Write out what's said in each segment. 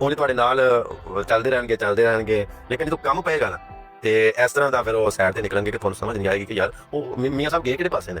ਉਹਨੇ ਤੁਹਾਡੇ ਨਾਲ ਚੱਲਦੇ ਰਹਿਣਗੇ ਲੇਕਿਨ ਜਦੋਂ ਕੰਮ ਪਏਗਾ ਨਾ ਤੇ ਇਸ ਤਰ੍ਹਾਂ ਦਾ ਫਿਰ ਉਹ ਸਾਈਡ ਤੇ ਨਿਕਲਣਗੇ ਕਿ ਤੁਹਾਨੂੰ ਸਮਝ ਨਹੀਂ ਆਏਗੀ ਕਿ ਯਾਰ ਉਹ ਮੀਆਂ ਸਾਹਿਬ ਗਏ ਕਿਹੜੇ ਪਾਸੇ ਨੇ।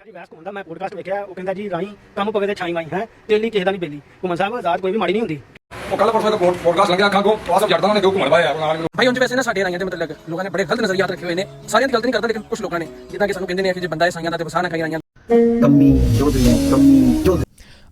ਜੀ ਵੈਸ ਹੁੰਦਾ ਮੈਂ ਪੋਡਕਾਸਟ ਵੇਖਿਆ, ਉਹ ਕਹਿੰਦਾ ਜੀ ਰਾਈ ਕੰਮ ਪਵੇ ਤੇ ਛਾਈ ਵਾਈ ਹੈ ਤੇਲੀ ਕਿਸੇ ਦਾ ਨਹੀਂ ਬੇਲੀ। ਘੁੰਮਣ ਸਾਹਿਬ ਆਜ਼ਾਦ ਕੋਈ ਵੀ ਮਾੜੀ ਨਹੀਂ ਹੁੰਦੀ। ਉਹ ਕੱਲ ਪਰਸੋਂ ਦਾ ਪੋਡਕਾਸਟ ਲੰਘਿਆ ਅੱਖਾਂ ਕੋ ਆਹ ਸਭ ਜੜਦਾ ਉਹਨੇ ਕਿਉਂ ਘੁੰਮਣ ਵਾਇਆ ਭਾਈ ਉਂਝ ਵੈਸੇ ਨਾ ਸਾਡੇ ਰਾਈਆਂ ਦੇ ਮਤਲਬ ਲੋਕਾਂ ਨੇ ਬੜੇ ਗਲਤ ਨਜ਼ਰੀਆਤ ਰੱਖੇ ਹੋਏ ਨੇ। ਸਾਰਿਆਂ ਦੀ ਗਲਤੀ ਨਹੀਂ ਕਰਦਾ ਲੇਕਿਨ ਕੁਝ ਲੋਕਾਂ ਨੇ ਜਿੱਦਾਂ ਕਿ ਸਾਨੂੰ ਕਹਿੰਦੇ ਨੇ ਕਿ ਜੇ ਬੰਦਾ ਸਾਈਆਂ ਦਾ ਤੇ ਵਸਾ ਨਾ ਖਾਈ ਰਾਈਆਂ।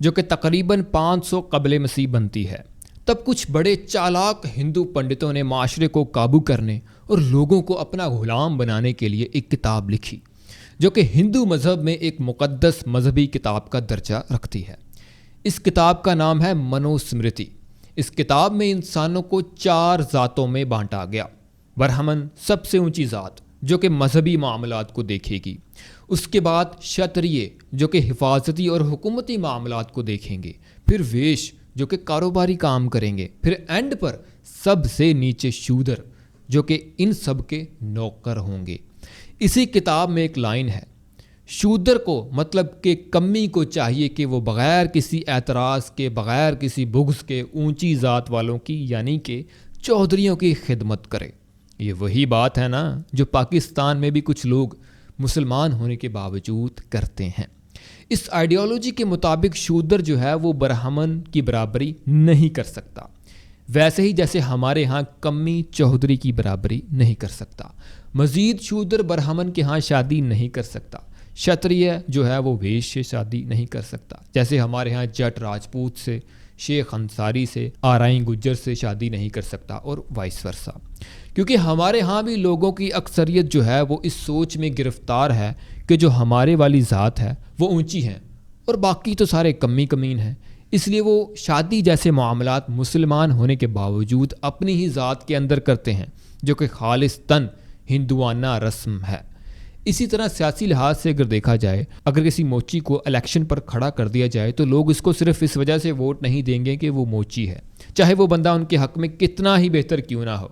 جو کہ تقریباً 500 قبل مسیح بنتی ہے، تب کچھ بڑے چالاک ہندو پنڈتوں نے معاشرے کو قابو کرنے اور لوگوں کو اپنا غلام بنانے کے لیے ایک کتاب لکھی جو کہ ہندو مذہب میں ایک مقدس مذہبی کتاب کا درجہ رکھتی ہے۔ اس کتاب کا نام ہے منو سمرتی۔ اس کتاب میں انسانوں کو 4 ذاتوں میں بانٹا گیا۔ برہمن سب سے اونچی ذات جو کہ مذہبی معاملات کو دیکھے گی، اس کے بعد شتریہ جو کہ حفاظتی اور حکومتی معاملات کو دیکھیں گے، پھر ویش جو کہ کاروباری کام کریں گے، پھر اینڈ پر سب سے نیچے شودر جو کہ ان سب کے نوکر ہوں گے۔ اسی کتاب میں ایک لائن ہے، شودر کو مطلب کہ کمی کو چاہیے کہ وہ بغیر کسی اعتراض کے، بغیر کسی بغض کے اونچی ذات والوں کی یعنی کہ چودھریوں کی خدمت کرے۔ یہ وہی بات ہے نا جو پاکستان میں بھی کچھ لوگ مسلمان ہونے کے باوجود کرتے ہیں۔ اس آئیڈیالوجی کے مطابق شودر جو ہے وہ برہمن کی برابری نہیں کر سکتا، ویسے ہی جیسے ہمارے ہاں کمی چودھری کی برابری نہیں کر سکتا۔ مزید شودر برہمن کے ہاں شادی نہیں کر سکتا، شتریہ جو ہے وہ ویش سے شادی نہیں کر سکتا، جیسے ہمارے ہاں جٹ راجپوت سے، شیخ انصاری سے، آرائیں گجر سے شادی نہیں کر سکتا، اور وائس ورسا۔ کیونکہ ہمارے ہاں بھی لوگوں کی اکثریت جو ہے وہ اس سوچ میں گرفتار ہے کہ جو ہمارے والی ذات ہے وہ اونچی ہیں اور باقی تو سارے کمی کمین ہیں، اس لیے وہ شادی جیسے معاملات مسلمان ہونے کے باوجود اپنی ہی ذات کے اندر کرتے ہیں، جو کہ خالصتاً ہندوانہ رسم ہے۔ اسی طرح سیاسی لحاظ سے اگر دیکھا جائے، اگر کسی موچی کو الیکشن پر کھڑا کر دیا جائے تو لوگ اس کو صرف اس وجہ سے ووٹ نہیں دیں گے کہ وہ موچی ہے، چاہے وہ بندہ ان کے حق میں کتنا ہی بہتر کیوں نہ ہو،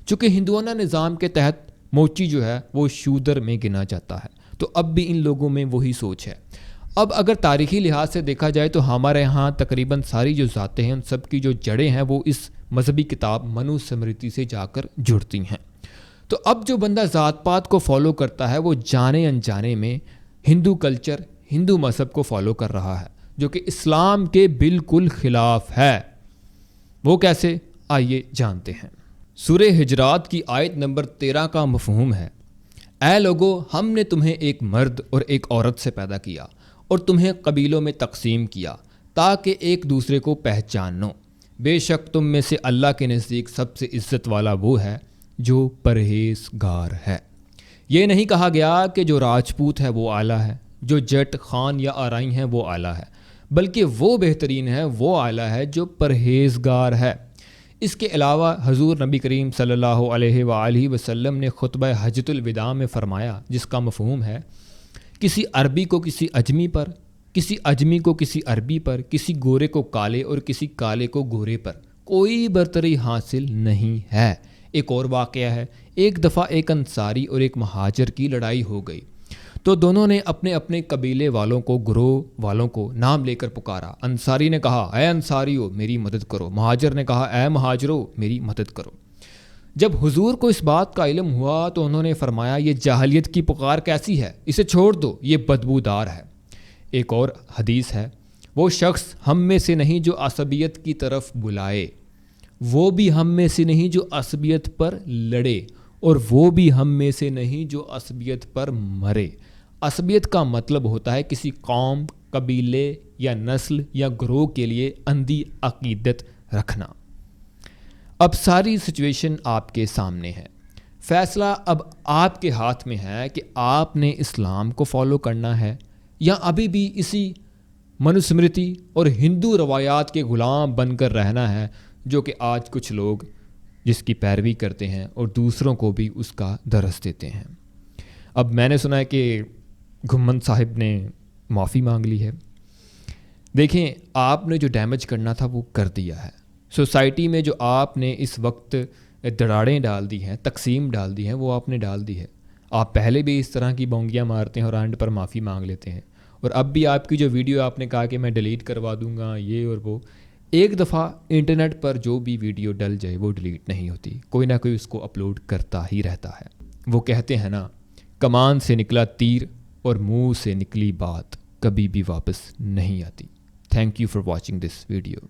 چونکہ ہندوانہ نظام کے تحت موچی جو ہے وہ شودر میں گنا جاتا ہے۔ تو اب بھی ان لوگوں میں وہی سوچ ہے۔ اب اگر تاریخی لحاظ سے دیکھا جائے تو ہمارے ہاں تقریباً ساری جو ذاتیں ہیں ان سب کی جو جڑیں ہیں وہ اس مذہبی کتاب منو سمرتی سے جا کر جڑتی ہیں۔ تو اب جو بندہ ذات پات کو فالو کرتا ہے وہ جانے انجانے میں ہندو کلچر، ہندو مذہب کو فالو کر رہا ہے، جو کہ اسلام کے بالکل خلاف ہے۔ وہ کیسے؟ آئیے جانتے ہیں۔ سورہ حجرات کی آیت نمبر 13 کا مفہوم ہے، اے لوگو، ہم نے تمہیں ایک مرد اور ایک عورت سے پیدا کیا اور تمہیں قبیلوں میں تقسیم کیا تاکہ ایک دوسرے کو پہچانو۔ بے شک تم میں سے اللہ کے نزدیک سب سے عزت والا وہ ہے جو پرہیزگار ہے۔ یہ نہیں کہا گیا کہ جو راجپوت ہے وہ اعلیٰ ہے، جو جٹ، خان یا آرائی ہیں وہ اعلیٰ ہے، بلکہ وہ بہترین ہے، وہ اعلیٰ ہے جو پرہیزگار ہے۔ اس کے علاوہ حضور نبی کریم صلی اللہ علیہ وآلہ وسلم نے خطبہ حجۃ الوداع میں فرمایا، جس کا مفہوم ہے کسی عربی کو کسی اجمی پر، کسی اجمی کو کسی عربی پر، کسی گورے کو کالے اور کسی کالے کو گورے پر کوئی برتری حاصل نہیں ہے۔ ایک اور واقعہ ہے، ایک دفعہ ایک انصاری اور ایک مہاجر کی لڑائی ہو گئی تو دونوں نے اپنے اپنے قبیلے والوں کو، گروہ والوں کو نام لے کر پکارا۔ انصاری نے کہا اے انصاریو میری مدد کرو، مہاجر نے کہا اے مہاجرو میری مدد کرو۔ جب حضور کو اس بات کا علم ہوا تو انہوں نے فرمایا یہ جاہلیت کی پکار کیسی ہے، اسے چھوڑ دو، یہ بدبودار ہے۔ ایک اور حدیث ہے، وہ شخص ہم میں سے نہیں جو عصبیت کی طرف بلائے، وہ بھی ہم میں سے نہیں جو عصبیت پر لڑے، اور وہ بھی ہم میں سے نہیں جو عصبیت پر مرے۔ عصبیت کا مطلب ہوتا ہے کسی قوم، قبیلے یا نسل یا گروہ کے لیے اندھی عقیدت رکھنا۔ اب ساری سچویشن آپ کے سامنے ہے، فیصلہ اب آپ کے ہاتھ میں ہے کہ آپ نے اسلام کو فالو کرنا ہے یا ابھی بھی اسی منوسمرتی اور ہندو روایات کے غلام بن کر رہنا ہے، جو کہ آج کچھ لوگ جس کی پیروی کرتے ہیں اور دوسروں کو بھی اس کا درس دیتے ہیں۔ اب میں نے سنا ہے کہ گھمن صاحب نے معافی مانگ لی ہے۔ دیکھیں، آپ نے جو ڈیمیج کرنا تھا وہ کر دیا ہے۔ سوسائٹی میں جو آپ نے اس وقت دراڑیں ڈال دی ہیں، تقسیم ڈال دی ہیں، وہ آپ نے ڈال دی ہے۔ آپ پہلے بھی اس طرح کی بونگیاں مارتے ہیں اور اینڈ پر معافی مانگ لیتے ہیں، اور اب بھی آپ کی جو ویڈیو آپ نے کہا کہ میں ڈیلیٹ کروا دوں گا یہ اور وہ، ایک دفعہ انٹرنیٹ پر جو بھی ویڈیو ڈل جائے وہ ڈیلیٹ نہیں ہوتی، کوئی نہ کوئی اس کو اپلوڈ کرتا ہی رہتا ہے۔ وہ کہتے ہیں نا، کمان سے نکلا تیر اور منہ سے نکلی بات کبھی بھی واپس نہیں آتی۔ Thank you for watching this video.